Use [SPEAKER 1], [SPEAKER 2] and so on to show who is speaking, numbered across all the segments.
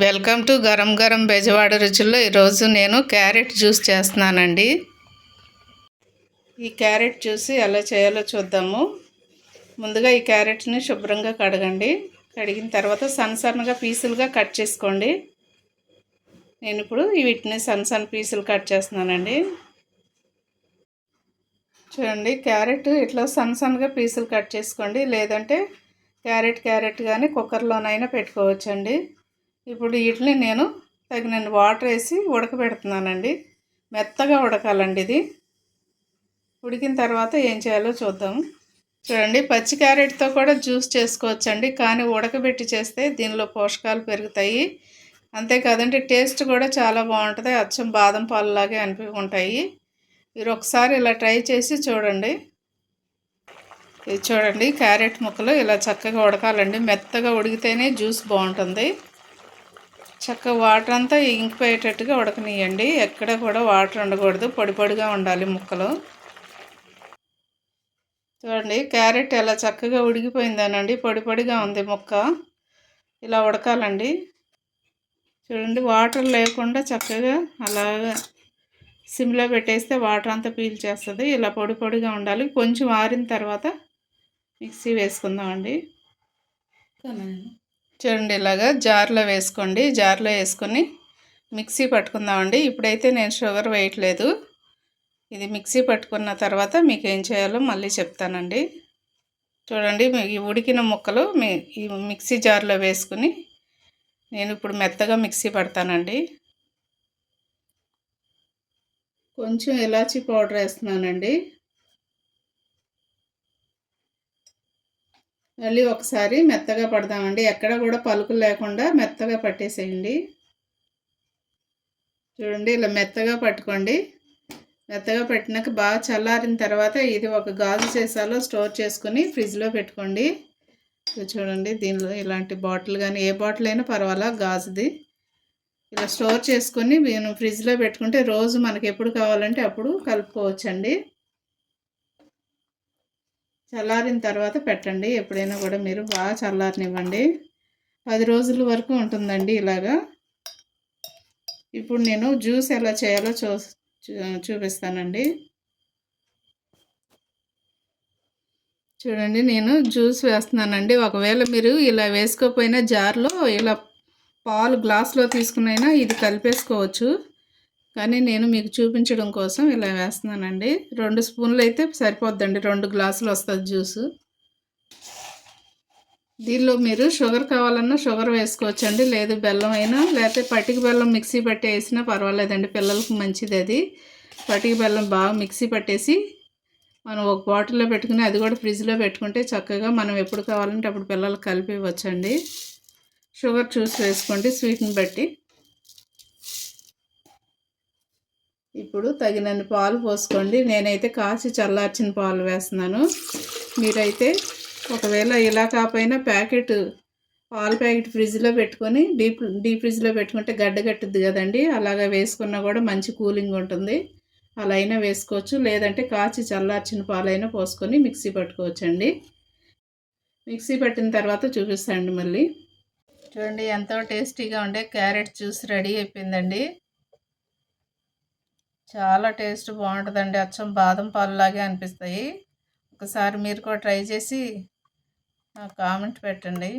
[SPEAKER 1] Welcome to గరం గరం బెజవాడ రుచుల్లో. ఈరోజు నేను క్యారెట్ జ్యూస్ చేస్తున్నానండి. ఈ క్యారెట్ జ్యూస్ ఎలా చేయాలో చూద్దాము. ముందుగా ఈ క్యారెట్ని శుభ్రంగా కడగండి. కడిగిన తర్వాత సన్నగా పీసులుగా కట్ చేసుకోండి. నేను ఇప్పుడు వీటిని సన్న పీసులు కట్ చేస్తున్నానండి. చూడండి, క్యారెట్ ఇట్లా సన్నగా పీసులు కట్ చేసుకోండి. లేదంటే క్యారెట్ కానీ కుక్కర్లోనైనా పెట్టుకోవచ్చండి. ఇప్పుడు వీటిని నేను తగినన్ని వాటర్ వేసి ఉడకబెడుతున్నానండి. మెత్తగా ఉడకాలండి. ఇది ఉడికిన తర్వాత ఏం చేయాలో చూద్దాం. చూడండి, పచ్చి క్యారెట్తో కూడా జ్యూస్ చేసుకోవచ్చండి. కానీ ఉడకబెట్టి చేస్తే దీనిలో పోషకాలు పెరుగుతాయి. అంతేకాదండి, టేస్ట్ కూడా చాలా బాగుంటుంది. అచ్చం బాదం పాలులాగే ఉంటాయి. మీరు ఒకసారి ఇలా ట్రై చేసి చూడండి. ఇది చూడండి, క్యారెట్ ముక్కలు ఇలా చక్కగా ఉడకాలండి. మెత్తగా ఉడికితేనే జ్యూస్ బాగుంటుంది. చక్కగా వాటర్ అంతా ఇంకిపోయేటట్టుగా ఉడకనియండి. ఎక్కడ కూడా వాటర్ ఉండకూడదు, పొడిగా ఉండాలి ముక్కలు. చూడండి, క్యారెట్ ఎలా చక్కగా ఉడికిపోయిందానండి. పొడిగా ఉంది ముక్క. ఇలా ఉడకాలండి. చూడండి, వాటర్ లేకుండా చక్కగా అలాగా సిమ్లో పెట్టేస్తే వాటర్ అంతా పీల్చేస్తుంది. ఇలా పొడిగా ఉండాలి. కొంచెం ఆరిన తర్వాత మిక్సీ వేసుకుందామండి. చూడండి, ఇలాగా జార్లో వేసుకోండి. జార్లో వేసుకొని మిక్సీ పట్టుకుందామండి. ఇప్పుడైతే నేను షుగర్ వేయట్లేదు. ఇది మిక్సీ పట్టుకున్న తర్వాత మీకు ఏం చేయాలో మళ్ళీ చెప్తానండి. చూడండి, ఈ ఉడికిన ముక్కలు ఈ మిక్సీ జార్లో వేసుకుని నేను ఇప్పుడు మెత్తగా మిక్సీ పడతానండి. కొంచెం ఇలాచీ పౌడర్ వేస్తున్నానండి. మళ్ళీ ఒకసారి మెత్తగా పడదామండి. ఎక్కడ కూడా పలుకులు లేకుండా మెత్తగా పట్టేసేయండి. చూడండి, ఇలా మెత్తగా పట్టుకోండి. మెత్తగా పెట్టినాక బాగా చల్లారిన తర్వాత ఇది ఒక గాజు సీసాలో స్టోర్ చేసుకుని ఫ్రిడ్జ్లో పెట్టుకోండి. చూడండి, దీనిలో ఇలాంటి బాటిల్ కానీ ఏ బాటిల్ అయినా పర్వాలా, గాజుది. ఇలా స్టోర్ చేసుకొని నేను ఫ్రిడ్జ్లో పెట్టుకుంటే రోజు మనకి ఎప్పుడు కావాలంటే అప్పుడు కలుపుకోవచ్చండి. చల్లారిన తర్వాత పెట్టండి. ఎప్పుడైనా కూడా మీరు బాగా చల్లారనివ్వండి. 10 రోజుల వరకు ఉంటుందండి ఇలాగా. ఇప్పుడు నేను జ్యూస్ ఎలా చేయాలో చూపిస్తానండి. చూడండి, నేను జ్యూస్ వేస్తున్నానండి. ఒకవేళ మీరు ఇలా వేసుకోకపోయినా జార్లో ఇలా పాలు గ్లాస్లో తీసుకునైనా ఇది కలిపేసుకోవచ్చు. కానీ నేను మీకు చూపించడం కోసం ఇలా వేస్తున్నానండి. 2 స్పూన్లు అయితే సరిపోద్దండి. 2 గ్లాసులు వస్తుంది జ్యూసు. దీనిలో మీరు షుగర్ కావాలన్నా షుగర్ వేసుకోవచ్చండి. లేదు బెల్లం అయినా, లేకపోతే పటిక బెల్లం మిక్సీ పట్టి వేసినా పర్వాలేదండి. పిల్లలకు మంచిది అది. పటిక బెల్లం బాగా మిక్సీ పట్టేసి మనం ఒక బాటిల్లో పెట్టుకుని అది కూడా ఫ్రిడ్జ్లో పెట్టుకుంటే చక్కగా మనం ఎప్పుడు కావాలంటే అప్పుడు పిల్లలకు కలిపి ఇవ్వచ్చండి. షుగర్ చూసి వేసుకోండి, స్వీట్ని బట్టి. ఇప్పుడు తగినన్ని పాలు పోసుకోండి. నేనైతే కాచి చల్లార్చిన పాలు వేస్తున్నాను. మీరైతే ఒకవేళ ఇలా కాకపోయినా పాల ప్యాకెట్ ఫ్రిడ్జ్లో పెట్టుకొని డీప్ ఫ్రిడ్జ్లో పెట్టుకుంటే గడ్డగట్టుద్ది కదండి. అలాగా వేసుకున్నా కూడా మంచి కూలింగ్ ఉంటుంది. అలా అయినా వేసుకోవచ్చు. లేదంటే కాచి చల్లార్చిన పాలైనా పోసుకొని మిక్సీ పట్టుకోవచ్చండి. మిక్సీ పట్టిన తర్వాత చూపిస్తాండి మళ్ళీ. చూడండి, ఎంతో టేస్టీగా ఉండే క్యారెట్ జ్యూస్ రెడీ అయిపోయిందండి. చాలా టేస్ట్ బాగుంటుందండి. అచ్చం బాదం పాలులాగే అనిపిస్తాయి. ఒకసారి మీరు కూడా ట్రై చేసి నాకు కామెంట్ పెట్టండి.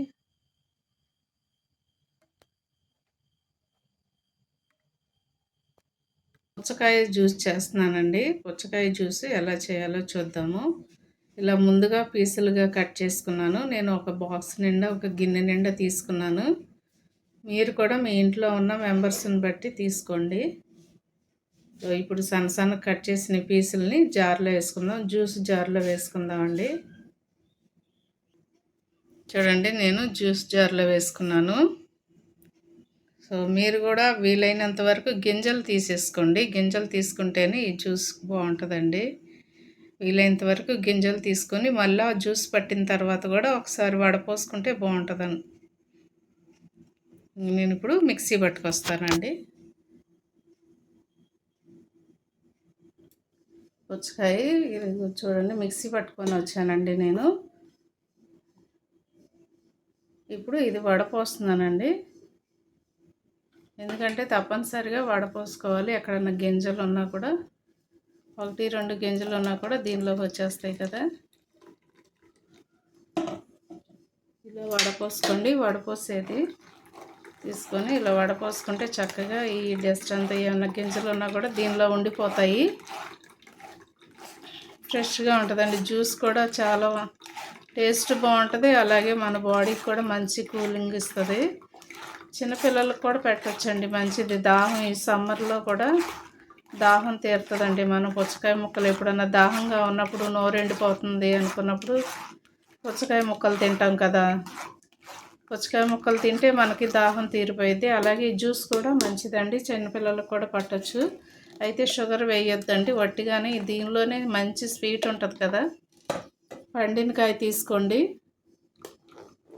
[SPEAKER 1] పుచ్చకాయ జ్యూస్ చేస్తున్నానండి. పుచ్చకాయ జ్యూస్ ఎలా చేయాలో చూద్దాము. ఇలా ముందుగా పీసులుగా కట్ చేసుకున్నాను. నేను ఒక బాక్స్ నిండా, ఒక గిన్నె నిండా తీసుకున్నాను. మీరు కూడా మీ ఇంట్లో ఉన్న మెంబర్స్ని బట్టి తీసుకోండి. ఇప్పుడు సన్న కట్ చేసిన పీసుల్ని జార్లో వేసుకుందాం. జ్యూస్ జార్లో వేసుకుందామండి. చూడండి, నేను జ్యూస్ జార్లో వేసుకున్నాను. సో మీరు కూడా వీలైనంత వరకు గింజలు తీసేసుకోండి. గింజలు తీసుకుంటేనే ఈ జ్యూస్ బాగుంటుందండి. వీలైనంత వరకు గింజలు తీసుకొని మళ్ళీ జ్యూస్ పట్టిన తర్వాత కూడా ఒకసారి వడపోసుకుంటే బాగుంటుందండి. నేను ఇప్పుడు మిక్సీ పట్టుకొస్తానండి. పుచ్చకాయ చూడండి, మిక్సీ పట్టుకొని వచ్చానండి నేను. ఇప్పుడు ఇది వడపోస్తున్నానండి. ఎందుకంటే తప్పనిసరిగా వడపోసుకోవాలి. ఎక్కడన్నా గింజలు ఉన్నా కూడా 1, 2 గింజలు ఉన్నా కూడా దీనిలోకి వచ్చేస్తాయి కదా. ఇలా వడపోసుకోండి. వడపోసేది తీసుకొని ఇలా వడపోసుకుంటే చక్కగా ఈ డస్ట్ అంతా ఏమన్నా గింజలు ఉన్నా కూడా దీనిలో ఉండిపోతాయి. ఫ్రెష్గా ఉంటుందండి. జ్యూస్ కూడా చాలా టేస్ట్ బాగుంటుంది. అలాగే మన బాడీకి కూడా మంచి కూలింగ్ ఇస్తుంది. చిన్నపిల్లలకు కూడా పెట్టచ్చండి, మంచిది. దాహం ఈ సమ్మర్లో కూడా దాహం తీరుతుందండి. మనం పుచ్చకాయ ముక్కలు ఎప్పుడన్నా దాహంగా ఉన్నప్పుడు నోరు ఎండిపోతుంది అనుకున్నప్పుడు పుచ్చకాయ ముక్కలు తింటాం కదా. పుచ్చకాయ ముక్కలు తింటే మనకి దాహం తీరిపోయింది. అలాగే జ్యూస్ కూడా మంచిదండి, చిన్నపిల్లలకు కూడా పట్టచ్చు. అయితే షుగర్ వేయొద్దండి, వట్టిగానే దీనిలోనే మంచి స్వీట్ ఉంటుంది కదా. పండినకాయ తీసుకోండి.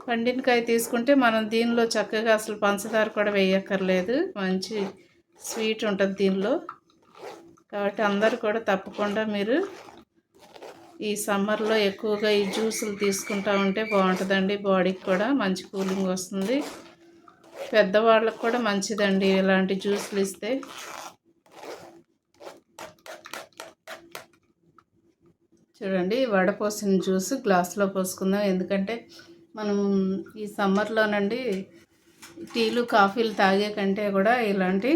[SPEAKER 1] పండినకాయ తీసుకుంటే మనం దీనిలో చక్కగా అసలు పంచదార కూడా వేయక్కర్లేదు, మంచి స్వీట్ ఉంటుంది దీనిలో. కాబట్టి అందరూ కూడా తప్పకుండా మీరు ఈ సమ్మర్లో ఎక్కువగా ఈ జ్యూసులు తీసుకుంటూ ఉంటే బాగుంటుందండి. బాడీకి కూడా మంచి కూలింగ్ వస్తుంది. పెద్దవాళ్ళకు కూడా మంచిదండి ఇలాంటి జ్యూసులు ఇస్తే. చూడండి, వడపోసిన జ్యూస్ గ్లాస్లో పోసుకుందాం. ఎందుకంటే మనం ఈ సమ్మర్లోనండి టీలు కాఫీలు తాగే కంటే కూడా ఇలాంటి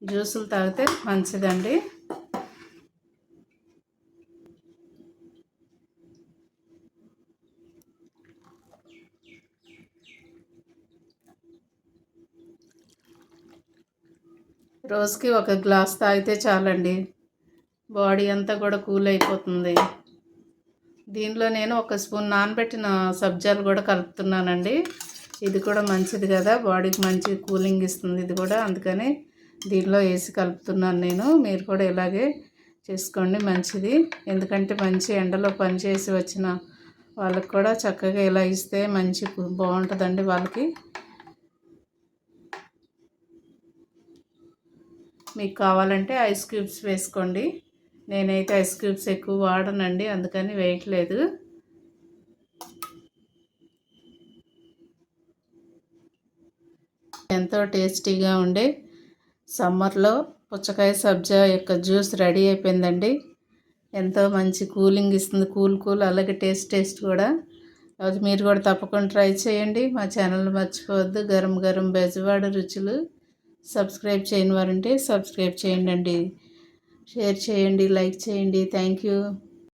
[SPEAKER 1] జ్యూసులు తాగితే మంచిదండి. రోజుకి 1 గ్లాస్ తాగితే చాలండి, బాడీ అంతా కూడా కూల్ అయిపోతుంది. దీనిలో నేను 1 స్పూన్ నానబెట్టిన సబ్జాలు కూడా కలుపుతున్నానండి. ఇది కూడా మంచిది కదా, బాడీకి మంచి కూలింగ్ ఇస్తుంది ఇది కూడా. అందుకని దీనిలో వేసి కలుపుతున్నాను నేను. మీరు కూడా ఇలాగే చేసుకోండి, మంచిది. ఎందుకంటే మంచి ఎండలో పనిచేసి వచ్చిన వాళ్ళకి కూడా చక్కగా ఇలా ఇస్తే మంచి బాగుంటుందండి వాళ్ళకి. మీకు కావాలంటే ఐస్ క్యూబ్స్ వేసుకోండి. నేనైతే ఐస్ క్యూబ్స్ ఎక్కువ వాడనండి, అందుకని వేయట్లేదు. ఎంతో టేస్టీగా ఉండే సమ్మర్లో పుచ్చకాయ సబ్జా యొక్క జ్యూస్ రెడీ అయిపోయిందండి. ఎంతో మంచి కూలింగ్ ఇస్తుంది, కూల్ అలాగే టేస్ట్ కూడా. అది మీరు కూడా తప్పకుండా ట్రై చేయండి. మా ఛానల్ మర్చిపోవద్దు, గరం గరం బెజవాడ రుచులు. సబ్స్క్రైబ్ చేయని వారంటే సబ్స్క్రైబ్ చేయండి, షేర్ చేయండి, లైక్ చేయండి. Thank you.